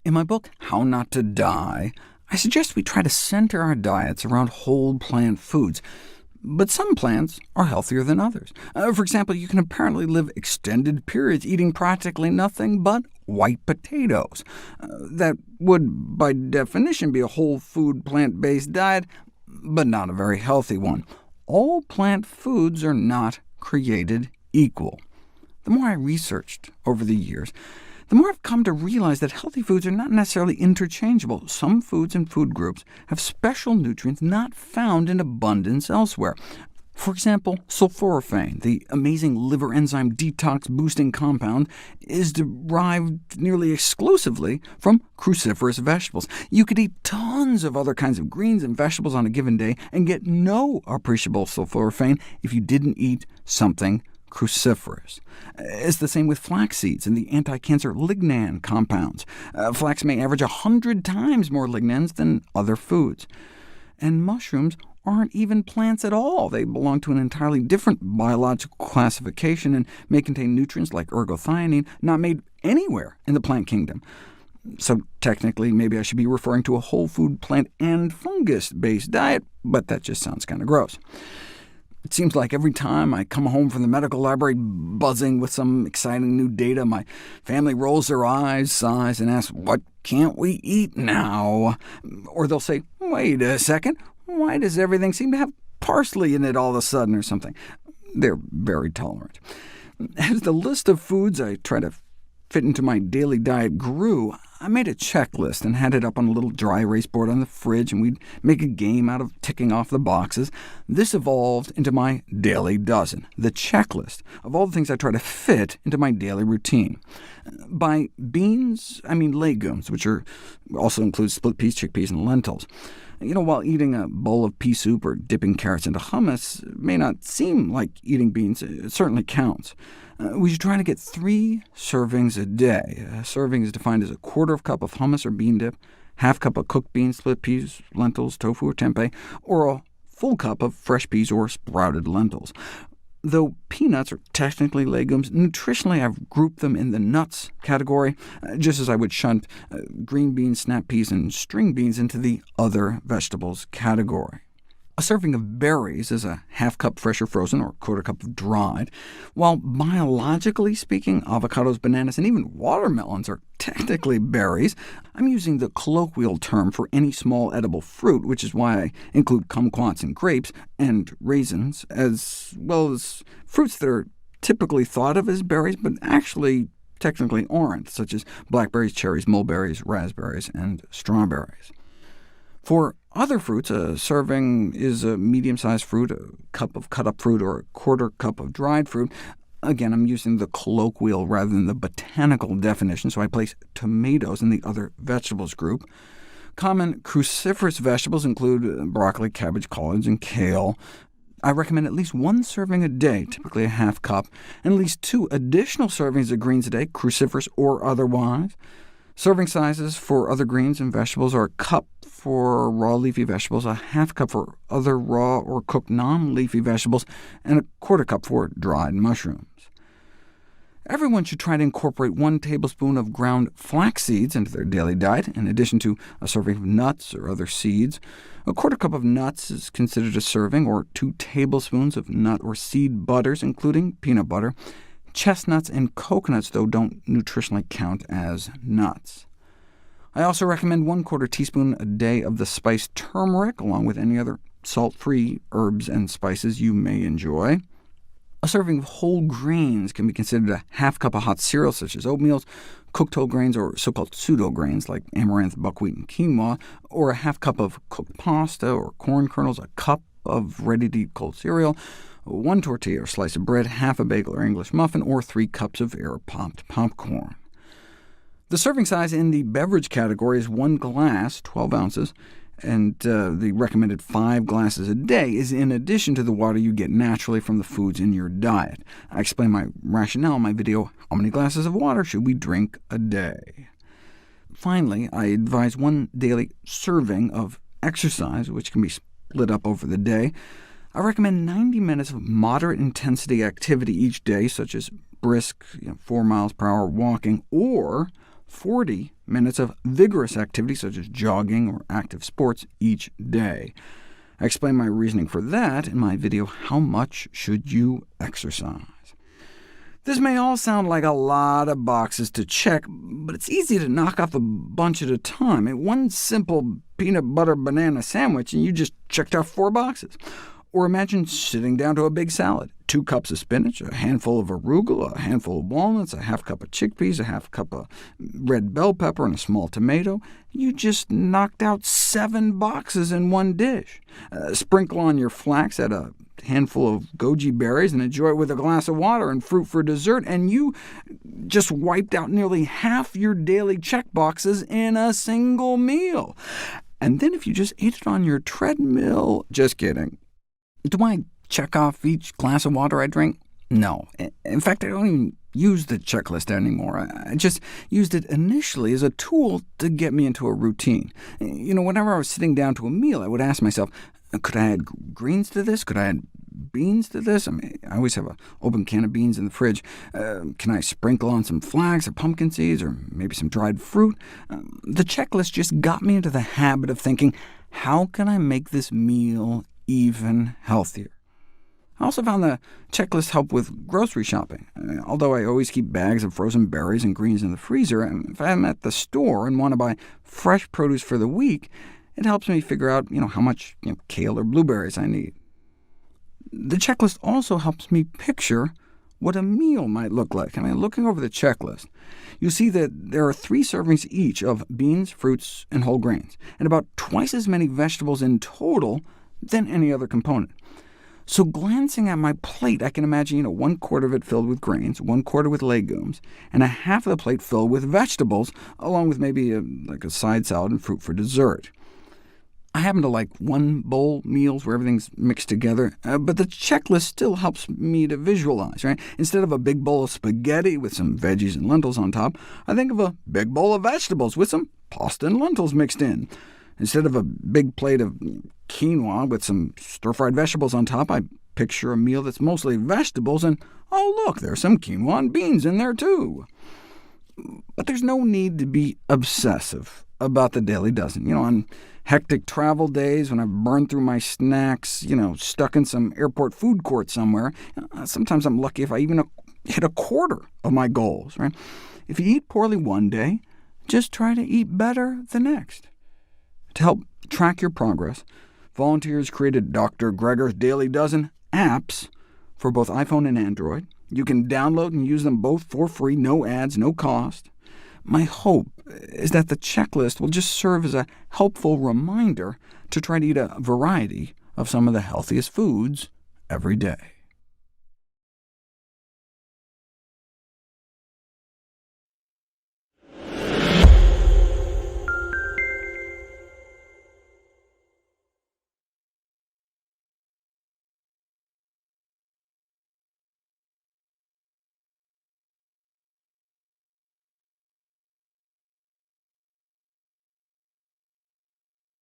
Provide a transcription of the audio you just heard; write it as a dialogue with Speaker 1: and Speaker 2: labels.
Speaker 1: In my book, How Not to Die, I suggest we try to center our diets around whole plant foods. But some plants are healthier than others. For example, you can apparently live extended periods eating practically nothing but white potatoes. That would, by definition, be a whole food plant-based diet, but not a very healthy one. All plant foods are not created equal. The more I researched over the years, the more I've come to realize that healthy foods are not necessarily interchangeable. Some foods and food groups have special nutrients not found in abundance elsewhere. For example, sulforaphane, the amazing liver enzyme detox-boosting compound, is derived nearly exclusively from cruciferous vegetables. You could eat tons of other kinds of greens and vegetables on a given day and get no appreciable sulforaphane if you didn't eat something cruciferous. It's the same with flax seeds and the anti-cancer lignan compounds. Flax may average 100 times more lignans than other foods. And mushrooms aren't even plants at all. They belong to an entirely different biological classification and may contain nutrients like ergothioneine not made anywhere in the plant kingdom. So technically, maybe I should be referring to a whole food plant and fungus-based diet, but that just sounds kind of gross. It seems like every time I come home from the medical library buzzing with some exciting new data, my family rolls their eyes, sighs, and asks, "What can't we eat now?" Or they'll say, "Wait a second, why does everything seem to have parsley in it all of a sudden," or something. They're very tolerant. As the list of foods I try to fit into my daily diet grew, I made a checklist and had it up on a little dry erase board on the fridge, and we'd make a game out of ticking off the boxes. This evolved into my daily dozen, the checklist of all the things I try to fit into my daily routine. By beans, I mean legumes, which also include split peas, chickpeas, and lentils. While eating a bowl of pea soup or dipping carrots into hummus may not seem like eating beans, it certainly counts. We should try to get 3 servings a day. A serving is defined as a quarter of a cup of hummus or bean dip, half cup of cooked beans, split peas, lentils, tofu, or tempeh, or a full cup of fresh peas or sprouted lentils. Though peanuts are technically legumes, nutritionally I've grouped them in the nuts category, just as I would shunt green beans, snap peas, and string beans into the other vegetables category. A serving of berries is a half cup fresh or frozen, or quarter cup of dried. While biologically speaking, avocados, bananas, and even watermelons are technically berries, I'm using the colloquial term for any small edible fruit, which is why I include kumquats and grapes, and raisins, as well as fruits that are typically thought of as berries, but actually technically aren't, such as blackberries, cherries, mulberries, raspberries, and strawberries. For other fruits, a serving is a medium-sized fruit, a cup of cut-up fruit, or a quarter cup of dried fruit. Again, I'm using the colloquial rather than the botanical definition, so I place tomatoes in the other vegetables group. Common cruciferous vegetables include broccoli, cabbage, collards, and kale. I recommend at least 1 serving a day, typically a half cup, and at least 2 additional servings of greens a day, cruciferous or otherwise. Serving sizes for other greens and vegetables are a cup for raw leafy vegetables, a half cup for other raw or cooked non-leafy vegetables, and a quarter cup for dried mushrooms. Everyone should try to incorporate 1 tablespoon of ground flax seeds into their daily diet, in addition to a serving of nuts or other seeds. A quarter cup of nuts is considered a serving, or 2 tablespoons of nut or seed butters, including peanut butter. Chestnuts and coconuts, though, don't nutritionally count as nuts. I also recommend 1/4 teaspoon a day of the spice turmeric, along with any other salt-free herbs and spices you may enjoy. A serving of whole grains can be considered a half cup of hot cereal, such as oatmeal, cooked whole grains, or so-called pseudo-grains like amaranth, buckwheat, and quinoa, or a half cup of cooked pasta or corn kernels, a cup of ready-to-eat cold cereal, 1 tortilla or slice of bread, half a bagel or English muffin, or 3 cups of air-popped popcorn. The serving size in the beverage category is 1 glass, 12 ounces, and the recommended 5 glasses a day is in addition to the water you get naturally from the foods in your diet. I explain my rationale in my video, How Many Glasses of Water Should We Drink a Day? Finally, I advise 1 daily serving of exercise, which can be split up over the day. I recommend 90 minutes of moderate-intensity activity each day, such as brisk 4 miles per hour walking, or 40 minutes of vigorous activity, such as jogging or active sports, each day. I explain my reasoning for that in my video, How Much Should You Exercise? This may all sound like a lot of boxes to check, but it's easy to knock off a bunch at a time. One simple peanut butter banana sandwich, and you just checked off 4 boxes. Or imagine sitting down to a big salad: 2 cups of spinach, a handful of arugula, a handful of walnuts, a half cup of chickpeas, a half cup of red bell pepper, and a small tomato. You just knocked out 7 boxes in one dish. Sprinkle on your flax, add a handful of goji berries, and enjoy it with a glass of water and fruit for dessert, and you just wiped out nearly half your daily check boxes in a single meal. And then if you just ate it on your treadmill— just kidding. Do I check off each glass of water I drink? No. In fact, I don't even use the checklist anymore. I just used it initially as a tool to get me into a routine. Whenever I was sitting down to a meal, I would ask myself, could I add greens to this? Could I add beans to this? I always have an open can of beans in the fridge. Can I sprinkle on some flax or pumpkin seeds, or maybe some dried fruit? The checklist just got me into the habit of thinking, how can I make this meal even healthier? I also found the checklist help with grocery shopping. Although I always keep bags of frozen berries and greens in the freezer, if I'm at the store and want to buy fresh produce for the week, it helps me figure out how much kale or blueberries I need. The checklist also helps me picture what a meal might look like. Looking over the checklist, you see that there are 3 servings each of beans, fruits, and whole grains, and about twice as many vegetables in total than any other component. So glancing at my plate, I can imagine 1/4 of it filled with grains, 1/4 with legumes, and a half of the plate filled with vegetables, along with maybe a side salad and fruit for dessert. I happen to like one-bowl meals where everything's mixed together, but the checklist still helps me to visualize. Instead of a big bowl of spaghetti with some veggies and lentils on top, I think of a big bowl of vegetables with some pasta and lentils mixed in. Instead of a big plate of quinoa with some stir-fried vegetables on top, I picture a meal that's mostly vegetables, and oh look, there's some quinoa and beans in there too. But there's no need to be obsessive about the daily dozen. On hectic travel days, when I've burned through my snacks, stuck in some airport food court somewhere, sometimes I'm lucky if I even hit 1/4 of my goals. If you eat poorly one day, just try to eat better the next. To help track your progress, volunteers created Dr. Greger's Daily Dozen apps for both iPhone and Android. You can download and use them both for free, no ads, no cost. My hope is that the checklist will just serve as a helpful reminder to try to eat a variety of some of the healthiest foods every day.